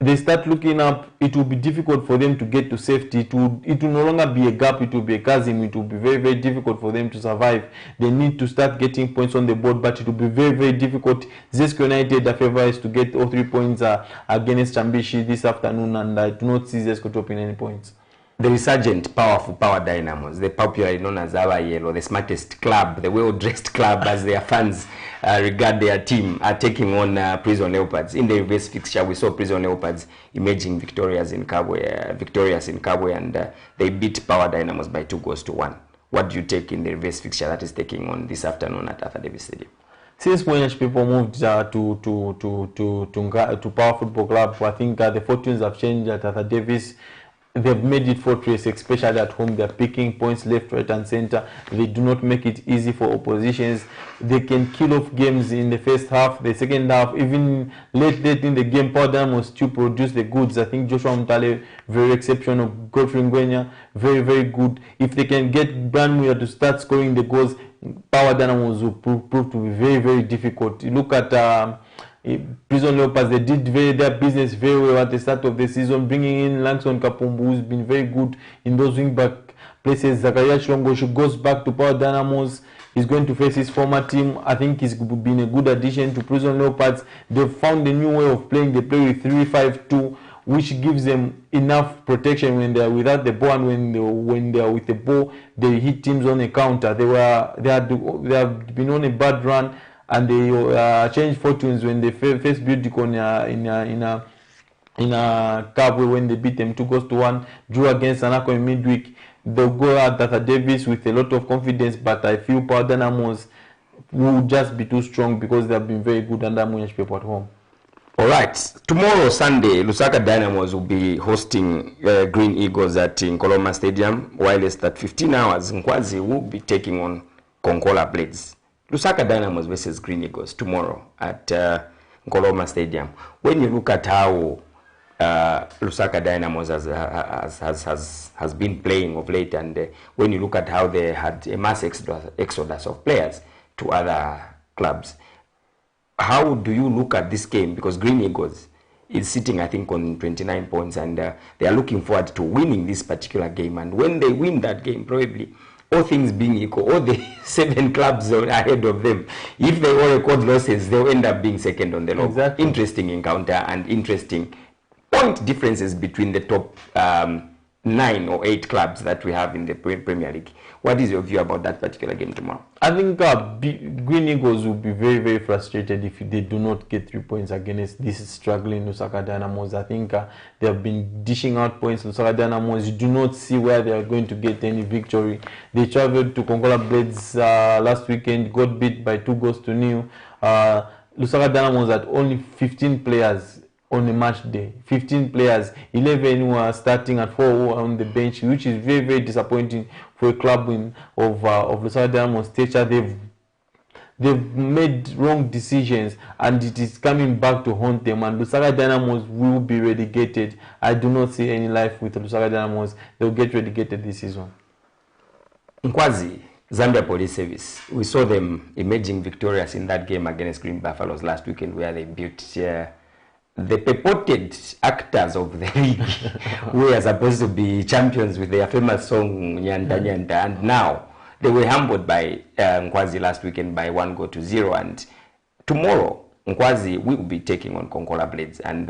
they start looking up. It will be difficult for them to get to safety. It will no longer be a gap. It will be a chasm. It will be very, very difficult for them to survive. They need to start getting points on the board, but it will be very, very difficult. Zesco United, the favor is to get all 3 points against Chambishi this afternoon, and I do not see Zesco dropping any points. the resurgent, powerful Power Dynamos, the popularly known as our yellow, the smartest club, the well-dressed club, as their fans regard their team, are taking on Prison Leopards. In the reverse fixture, we saw Prison Leopards emerging victorious in Kabwe, and they beat Power Dynamos by 2-1. What do you take in the reverse fixture that is taking on this afternoon at Arthur Davis Stadium? Since Monash people moved to Power Football Club, I think the fortunes have changed at Arthur Davis. They've made it fortress, especially at home. They're picking points left, right, and center. They do not make it easy for oppositions. They can kill off games in the first half, the second half, even late in the game. Power Dynamos still produce the goods. I think Joshua Mutale, very exceptional. Godfrey Ngwenya, very, very good. If they can get Branmuir to start scoring the goals, Power Dynamos will prove to be very, very difficult. You look at Prison Leopards, they did their business very well at the start of the season, bringing in Langson Kapumbu, who's been very good in those wing-back places. Zakaria Chilongo goes back to Power Dynamos. He's going to face his former team. I think he's been a good addition to Prison Leopards. They've found a new way of playing. They play with 3-5-2, which gives them enough protection when they're without the ball, and when they're with the ball, they hit teams on a counter. They have been on a bad run, and they changed fortunes when they first beat Dikon in a cup when they beat them 2-1, drew against Sanako in midweek. They'll go at Arthur Davis with a lot of confidence, but I feel Power Dynamos will just be too strong because they have been very good under Monash people at home. All right. Tomorrow, Sunday, Lusaka Dynamos will be hosting Green Eagles at Nkoloma Stadium, whilst at 15 hours, Nkwazi will be taking on Konkola Blades. Lusaka Dynamos versus Green Eagles tomorrow at Nkoloma Stadium. When you look at how Lusaka Dynamos has been playing of late, and when you look at how they had a mass exodus of players to other clubs, how do you look at this game? Because Green Eagles is sitting, I think, on 29 points, and they are looking forward to winning this particular game. And when they win that game, probably, all things being equal, all the 7 clubs ahead of them, if they all record losses, they'll end up being second on the log. Exactly. Interesting encounter and interesting point differences between the top 9 or 8 clubs that we have in the Premier League. What is your view about that particular game tomorrow? I think Green Eagles will be very, very frustrated if they do not get 3 points against this struggling Lusaka Dynamos. I think they have been dishing out points. Lusaka Dynamos, you do not see where they are going to get any victory. They traveled to Konkola Blades last weekend, got beat by 2-0. Lusaka Dynamos had only 15 players on a match day. 15 players, 11 who are starting and 4 who are on the bench, which is very, very disappointing for a club of Lusaka Dynamos stature. They've made wrong decisions, and it is coming back to haunt them, and Lusaka Dynamos will be relegated. I do not see any life with Lusaka Dynamos. They'll get relegated this season. Nkwazi, Zambia Police Service, we saw them emerging victorious in that game against Green Buffaloes last weekend, where they beat the purported actors of the league who are supposed to be champions with their famous song Nyanda Nyanda, and now they were humbled by Nkwazi last weekend by 1-0, and tomorrow Nkwazi will be taking on Konkola Blades. And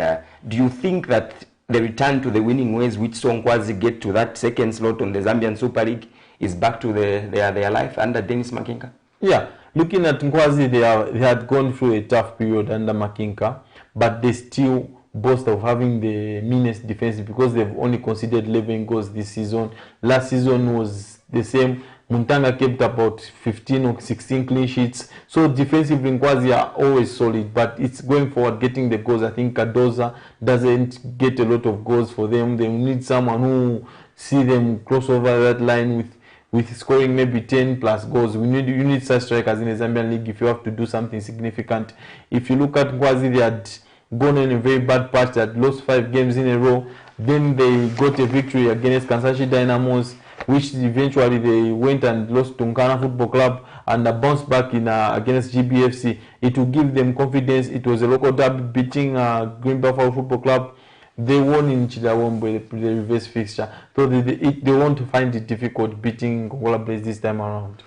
do you think that the return to the winning ways which saw Nkwazi get to that second slot on the Zambian Super League is back to their life under Dennis Makinka? Yeah, looking at Nkwazi, they had gone through a tough period under Makinka, but they still boast of having the meanest defense because they've only conceded 11 goals this season. Last season was the same. Muntanga kept about 15 or 16 clean sheets. So defensively, Nkwazi are always solid, but it's going forward, getting the goals. I think Cardoza doesn't get a lot of goals for them. They need someone who see them cross over that line with scoring maybe 10 plus goals. You need such strikers in the Zambian league if you have to do something significant. If you look at Nkwazi, they had gone in a very bad patch, that lost 5 games in a row. Then they got a victory against Kansashi Dynamos, which eventually they went and lost to Nkana Football Club and bounced back in against GBFC. It will give them confidence. It was a local derby beating Green Buffalo Football Club. They won in Chidawombe, the reverse fixture. So they want to find it difficult beating Konkola Blades this time around.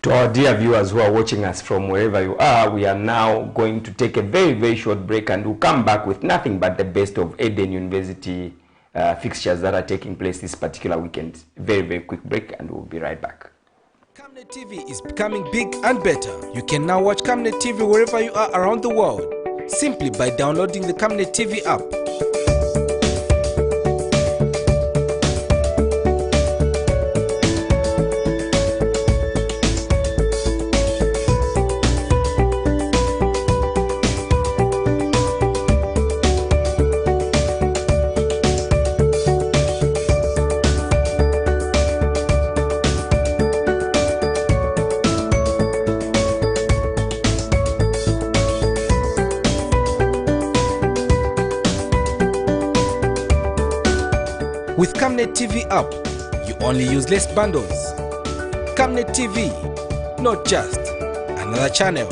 To our dear viewers who are watching us from wherever you are, we are now going to take a very, very short break, and we'll come back with nothing but the best of Eden University fixtures that are taking place this particular weekend. Very, very quick break, and we'll be right back. Camnet TV is becoming big and better. You can now watch Camnet TV wherever you are around the world, simply by downloading the Camnet TV app. With Camnet TV app, you only use less bundles. Camnet TV, not just another channel.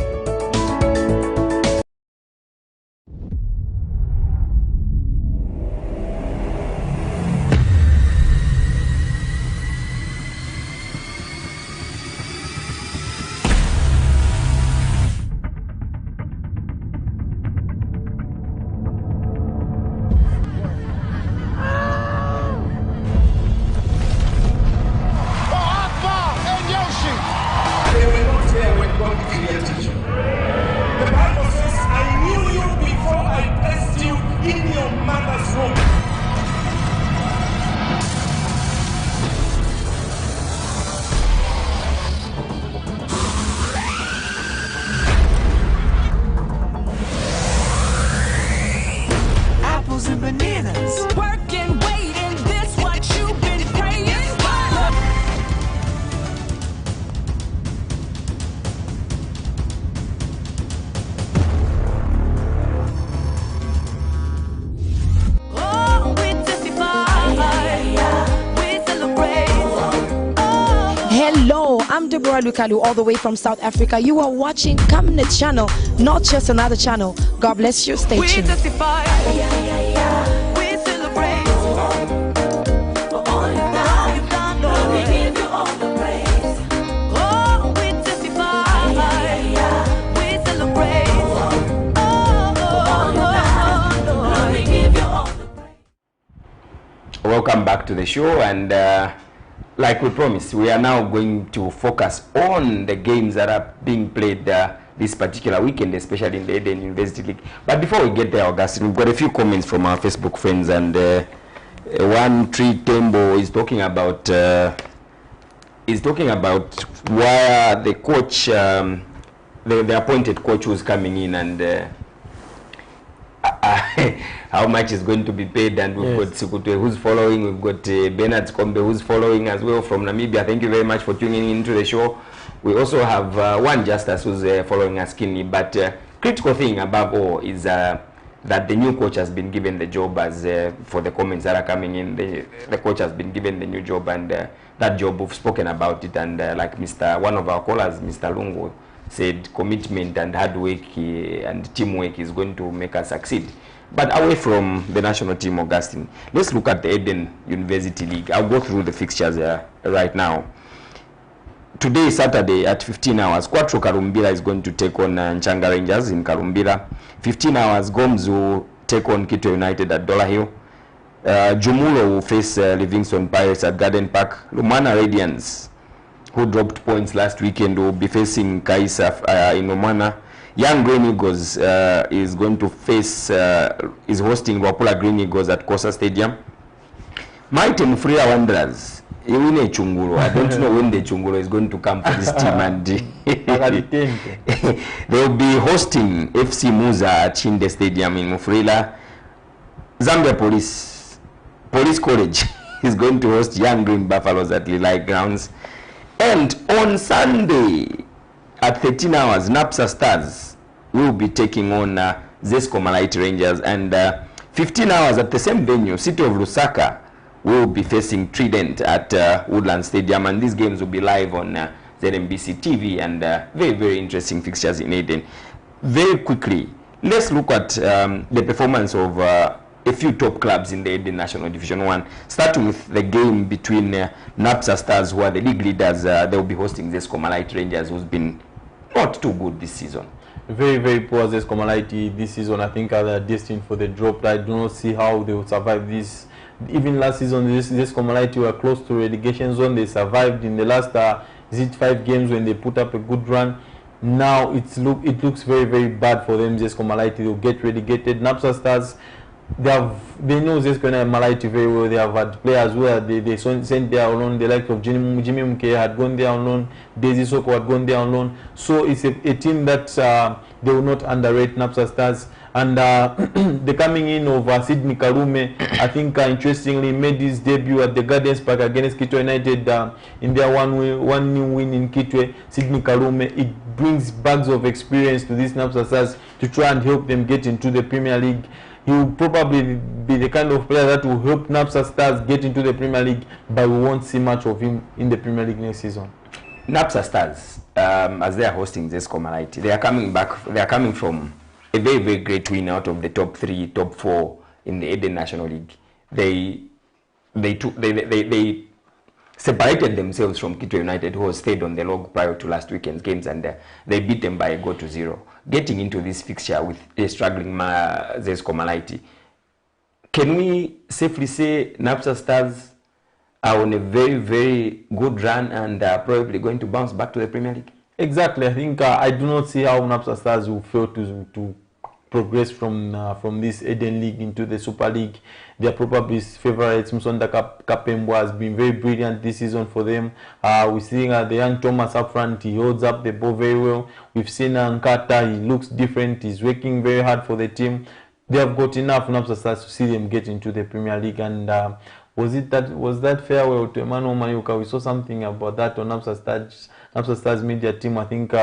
And bananas. Work and wait, and this what you've been praying for. Oh, we testify, we celebrate. Oh. Hello, I'm Deborah Lukalu, all the way from South Africa. You are watching Camnet channel, not just another channel. God bless you. Stay We tuned. testify, we celebrate. For all you've done, Lord, we give you all the praise. Oh, we testify, we celebrate. Oh, Lord, we give you all the praise. Welcome back to the show, and like we promised, we are now going to focus on the games that are being played this particular weekend, especially in the Eden University League. But before we get there, Augustine, we've got a few comments from our Facebook friends, and one Tree Tembo is talking about why the coach, the appointed coach who's coming in, and how much is going to be paid, and we've got Sikutwe who's following, we've got Bernard Kombe who's following as well from Namibia. Thank you very much for tuning into the show. We also have one Justice who's following us keenly, but critical thing above all is that the new coach has been given the job, as for the comments that are coming in, the coach has been given the new job, and that job we've spoken about it, and like one of our callers, Mr. Lungu, said commitment and hard work and teamwork is going to make us succeed. But away from the national team, Augustine, let's look at the Eden University League. I'll go through the fixtures right now. Today, Saturday, at 15 hours, Quattro Karumbira is going to take on Nchanga Rangers in Karumbira. 15 hours, Goms will take on Kito United at Dollar Hill. Jumulo will face Livingston Pirates at Garden Park. Lumana Radiance, who dropped points last weekend, will be facing Kaisa in Omana. Young Green Eagles is going to face, is hosting Wapula Green Eagles at Kosa Stadium. Mighty Mufria Wanderers, Iwine Chunguro. I don't know when the Chunguro is going to come for this team, and they will be hosting FC Muza at Chinde Stadium in Mufrila. Zambia Police College is going to host Young Green Buffaloes at Lilai Grounds. And on Sunday at 13 hours, Napsa Stars will be taking on Zesco Malite Rangers, and 15 hours at the same venue, City of Lusaka will be facing Trident at Woodland Stadium, and these games will be live on ZMBC TV, and very, very interesting fixtures in Eden. Very quickly, let's look at the performance of a few top clubs in the Eden National Division 1, starting with the game between Napsa Stars, who are the league leaders. They will be hosting Zesco Malite Rangers, who's been not too good this season. Very, very poor Zesco Malite this season. I think they are destined for the drop. I do not see how they will survive this Even last season, this Commonality were close to relegation zone. They survived in the last 5 games when they put up a good run. Now it looks very, very bad for them. This Commonality will get relegated. Napsa Stars, they know this Commonality very well. They have had players where they sent there on loan. The like of Jimmy Mke had gone there on loan. Daisy Soko had gone there on loan. So it's a team that they will not underrate Napsa Stars. And the coming in of Sydney Kalume, I think interestingly made his debut at the Gardens Park against Kitwe United in their one new win in Kitwe. Sydney Kalume, it brings bags of experience to these Napsa Stars to try and help them get into the Premier League. He will probably be the kind of player that will help Napsa Stars get into the Premier League, but we won't see much of him in the Premier League next season. Napsa Stars, as they are hosting this Commonality, they are coming back. They are coming from a very, very great win out of the top 3, top 4 in the Eden National League. They separated themselves from Kitwe United, who was stayed on the log prior to last weekend's games, and they beat them by a goal to 0. Getting into this fixture with a struggling Zes Commonality, can we safely say Napsa Stars are on a very, very good run and are probably going to bounce back to the Premier League? Exactly. I think I do not see how Napsa Stars will fail to progress from this Eden League into the Super League. They are probably favourites. Musonda Kapembo has been very brilliant this season for them. We're seeing the young Thomas up front. He holds up the ball very well. We've seen Nkata. He looks different. He's working very hard for the team. They have got enough Napsa Stars to see them get into the Premier League. And was that farewell to Emmanuel Mayuka? We saw something about that on Napsa Stars media team. I think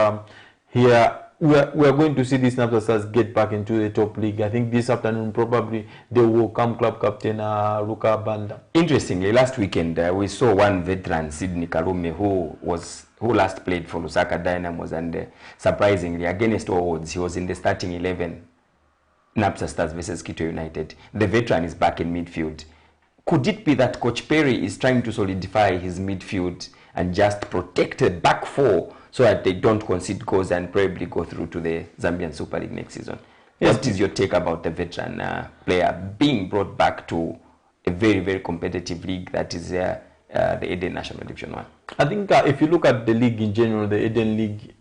here we are going to see these Napsa Stars get back into the top league. I think this afternoon probably they will come club captain Luka Banda. Interestingly, last weekend we saw one veteran, Sydney Kalume, who last played for Lusaka Dynamos, and surprisingly, against all odds, he was in the starting 11. Napsa Stars versus Kitwe United. The veteran is back in midfield. Could it be that Coach Perry is trying to solidify his midfield and just protect the back 4 so that they don't concede goals and probably go through to the Zambian Super League next season? Yes. What is your take about the veteran player being brought back to a very, very competitive league that is the Eden National Division 1? I think if you look at the league in general, the Eden League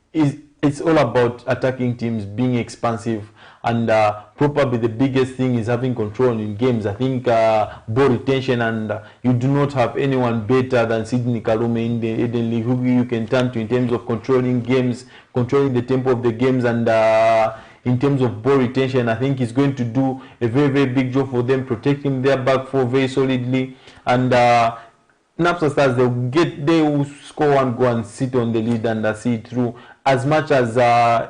it's all about attacking teams, being expansive, and probably the biggest thing is having control in games. I think ball retention, and you do not have anyone better than Sydney Kalume in the Eden League, who you can turn to in terms of controlling games, controlling the tempo of the games, and in terms of ball retention. I think he's going to do a very, very big job for them, protecting their back 4 very solidly. And Napsa Stars, they will score one goal and sit on the lead and see it through. As much as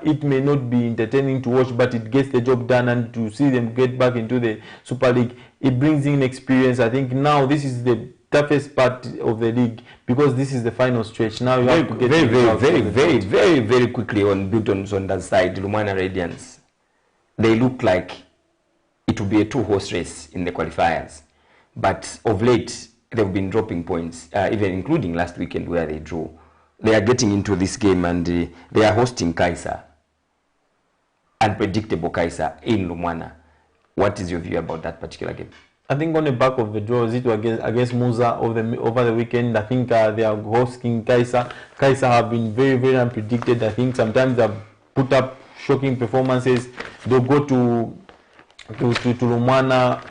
it may not be entertaining to watch, but it gets the job done, and to see them get back into the Super League, it brings in experience. I think now this is the toughest part of the league, because this is the final stretch. Now you have to get very quickly on Buton Sonda's side, Lumwana Radiance. They look like it will be a 2-horse race in the qualifiers, but of late they've been dropping points, even including last weekend where they drew. They are getting into this game, and they are hosting Kaisa, unpredictable Kaisa in Lumwana. What is your view about that particular game? I think on the back of the draw, it against Musa over the weekend. I think they are hosting Kaisa. Kaisa have been very, very unpredicted. I think sometimes they've put up shocking performances. They'll go to Lumwana,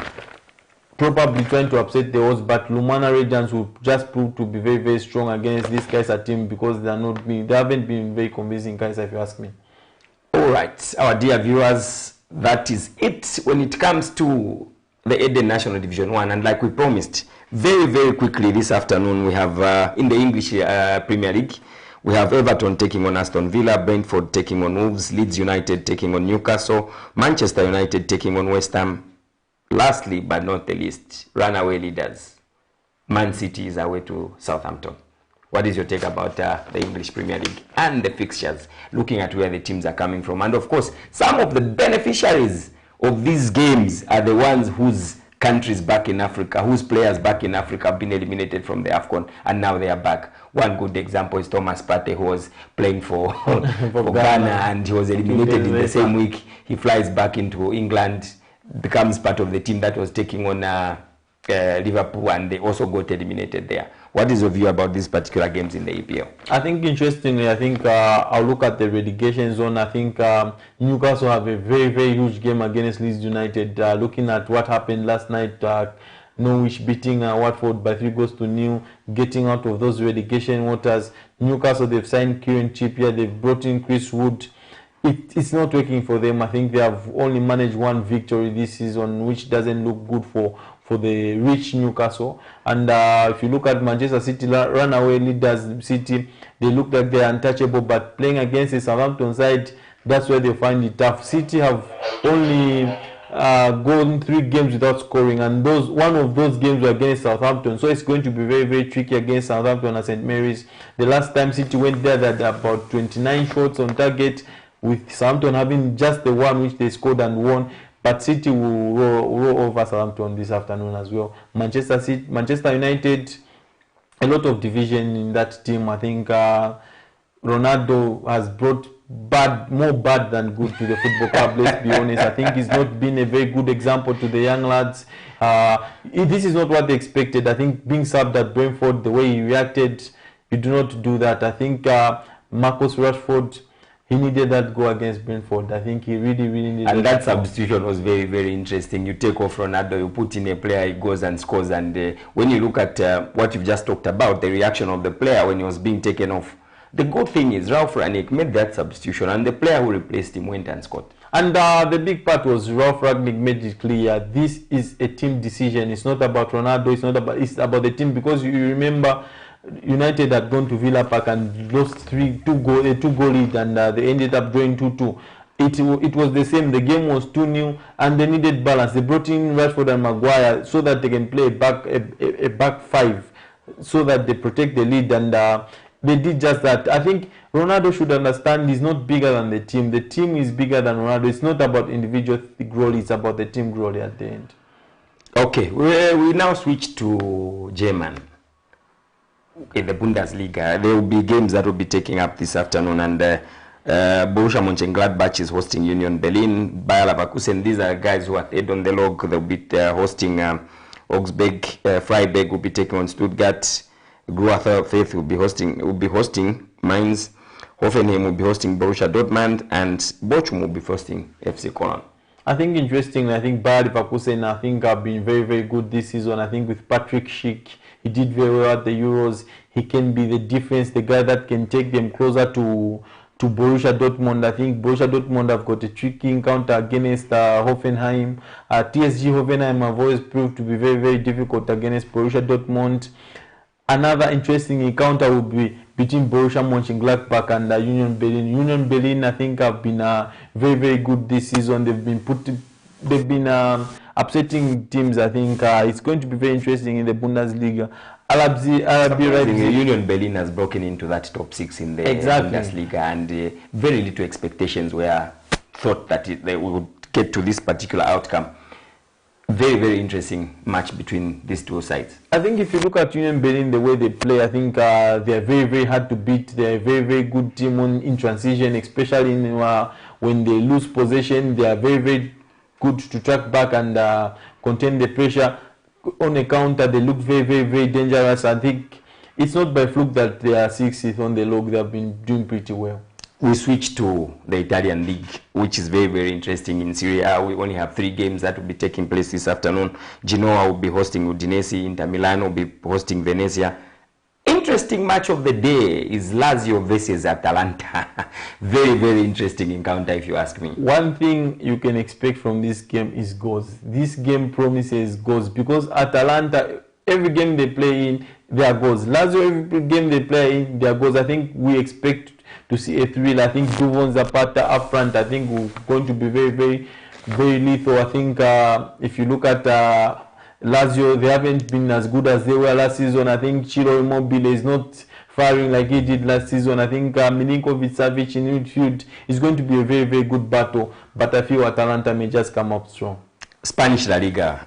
probably trying to upset the odds, but Lumwana Radiants will just prove to be very, very strong against this Kaisa team, because they haven't been very convincing, Kaisa, if you ask me. All right, our dear viewers, that is it when it comes to the Eden National Division 1. And like we promised, very, very quickly this afternoon, we have in the English Premier League, we have Everton taking on Aston Villa, Brentford taking on Wolves, Leeds United taking on Newcastle, Manchester United taking on West Ham. Lastly, but not the least, runaway leaders, Man City is away to Southampton. What is your take about the English Premier League and the fixtures, looking at where the teams are coming from? And of course, some of the beneficiaries of these games are the ones whose countries back in Africa, whose players back in Africa have been eliminated from the AFCON, and now they are back. One good example is Thomas Partey, who was playing for Ghana, and he was eliminated in the same week. He flies back into England, becomes part of the team that was taking on Liverpool, and they also got eliminated there. What is your view about these particular games in the EPL? I think interestingly, I think I'll look at the relegation zone. I think Newcastle have a very, very huge game against Leeds United. Looking at what happened last night, Norwich beating Watford by 3-0, getting out of those relegation waters. Newcastle, they've signed Kieran Trippier, they've brought in Chris Wood. It's not working for them. I think they have only managed one victory this season, which doesn't look good for the rich Newcastle. And if you look at Manchester City, runaway leaders City, they look like they're untouchable, but playing against the Southampton side, that's where they find it tough. City have only gone 3 games without scoring, and one of those games were against Southampton, so it's going to be very, very tricky against Southampton at St. Mary's. The last time City went there, they had about 29 shots on target, with Southampton having just the one which they scored and won. But City will roll over Southampton this afternoon as well. Manchester United, a lot of division in that team. I think Ronaldo has brought more bad than good to the football club, let's be honest. I think he's not been a very good example to the young lads. This is not what they expected. I think being subbed at Brentford, the way he reacted, you do not do that. I think Marcus Rashford, he needed that goal against Brentford. I think he really, really needed that. And that substitution was very, very interesting. You take off Ronaldo, you put in a player, he goes and scores. And when you look at what you've just talked about, the reaction of the player when he was being taken off, the good thing is Ralph Rangnick made that substitution, and the player who replaced him went and scored. And the big part was Ralph Rangnick made it clear this is a team decision. It's not about Ronaldo. It's about the team, because you remember United had gone to Villa Park and lost 2-goal lead, and they ended up drawing 2-2. It was the same. The game was 2-0, and they needed balance. They brought in Rashford and Maguire so that they can play a back five, so that they protect the lead, and they did just that. I think Ronaldo should understand he's not bigger than the team. The team is bigger than Ronaldo. It's not about individual glory, it's about the team glory at the end. Okay, we now switch to German. In the Bundesliga, there will be games that will be taking up this afternoon, and Borussia Mönchengladbach is hosting Union Berlin. Bayer Leverkusen, these are guys who are third on the log. They'll be hosting Augsburg. Freiburg will be taking on Stuttgart. Greuther Fürth will be hosting Mainz. Hoffenheim will be hosting Borussia Dortmund, and Bochum will be hosting FC Cologne. I think interestingly, I think Bayer Leverkusen, I think have been very, very good this season. I think with Patrick Schick, he did very well at the Euros. He can be the difference, the guy that can take them closer to Borussia Dortmund. I think Borussia Dortmund have got a tricky encounter against Hoffenheim. TSG Hoffenheim have always proved to be very, very difficult against Borussia Dortmund. Another interesting encounter will be between Borussia Mönchengladbach and Union Berlin. Union Berlin, I think, have been very, very good this season. They've been upsetting teams. I think it's going to be very interesting in the Bundesliga. Union Berlin has broken into that top 6 in the Bundesliga, and very little expectations were thought that they would get to this particular outcome. Very, very interesting match between these two sides. I think if you look at Union Berlin, the way they play, I think they are very, very hard to beat. They are a very, very good team in transition, especially when they lose possession. They are very, very good to track back and contain the pressure. On a counter, they look very, very, very dangerous. I think it's not by fluke that they are 6th on the log. They have been doing pretty well. We switch to the Italian league, which is very, very interesting. In Serie A, we only have 3 games that will be taking place this afternoon. Genoa will be hosting Udinese. Inter Milan will be hosting Venezia. Interesting match of the day is Lazio versus Atalanta. Very, very interesting encounter, if you ask me. One thing you can expect from this game is goals. This game promises goals, because Atalanta, every game they play in, there are goals. Lazio, every game they play in, there are goals. I think we expect to see a thrill. I think Duvon Zapata up front, I think we're going to be very, very, very lethal. I think if you look at Lazio, they haven't been as good as they were last season. I think Ciro Immobile is not firing like he did last season. I think Milinkovic-Savic in midfield is going to be a very, very good battle, but I feel Atalanta may just come up strong. Spanish La Liga.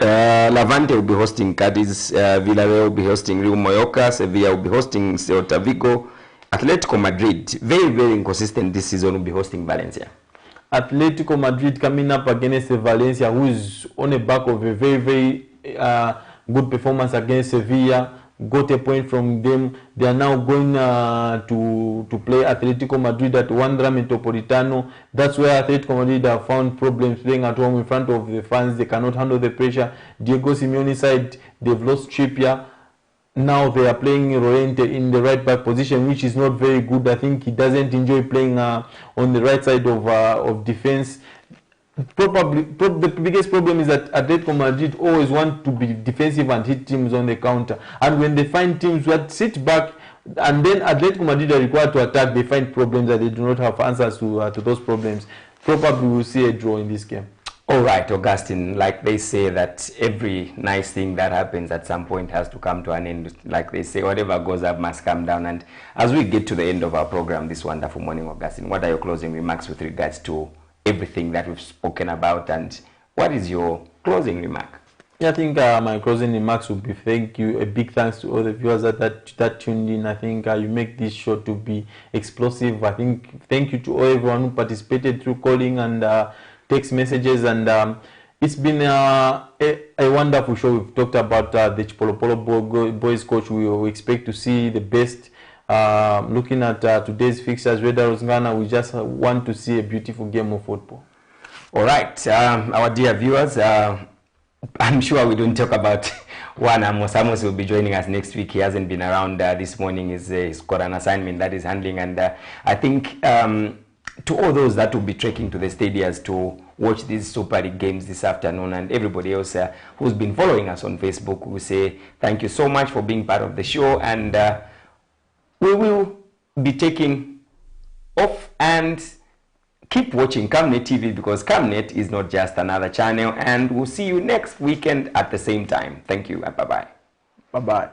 Levante will be hosting Cadiz. Villarreal will be hosting Real Mallorca. Sevilla will be hosting Celta Vigo. Atletico Madrid, very, very inconsistent this season, will be hosting Valencia. Atletico Madrid coming up against Valencia, who is on the back of a very, very good performance against Sevilla, got a point from them. They are now going to play Atletico Madrid at Wanda Metropolitano. That's where Atletico Madrid have found problems playing at home in front of the fans. They cannot handle the pressure. Diego Simeone's side, they've lost Trippier. Now they are playing Llorente in the right back position, which is not very good. I think he doesn't enjoy playing on the right side of defense. Probably the biggest problem is that Atletico Madrid always want to be defensive and hit teams on the counter. And when they find teams that sit back, and then Atletico Madrid are required to attack, they find problems that they do not have answers to those problems. Probably we'll see a draw in this game. All right, Augustine, like they say that every nice thing that happens at some point has to come to an end. Like they say, whatever goes up must come down. And as we get to the end of our program this wonderful morning, Augustine, what are your closing remarks with regards to everything that we've spoken about? And what is your closing remark? Yeah, I think my closing remarks would be thank you, a big thanks to all the viewers that tuned in. I think you make this show to be explosive. I think thank you to everyone who participated through calling and text messages, and it's been a wonderful show. We've talked about the CHIPOLOPOLO boys coach. We expect to see the best. Looking at today's fixtures, Red Arrows Ghana, we just want to see a beautiful game of football. All right, our dear viewers, I'm sure we don't talk about one. Amos will be joining us next week. He hasn't been around this morning. He's got an assignment that he's handling, and I think to all those that will be trekking to the stadiums to watch these Super League games this afternoon, and everybody else who's been following us on Facebook, we say thank you so much for being part of the show, and we will be taking off, and keep watching Camnet TV, because Camnet is not just another channel, and we'll see you next weekend at the same time. Thank you and bye-bye. Bye-bye.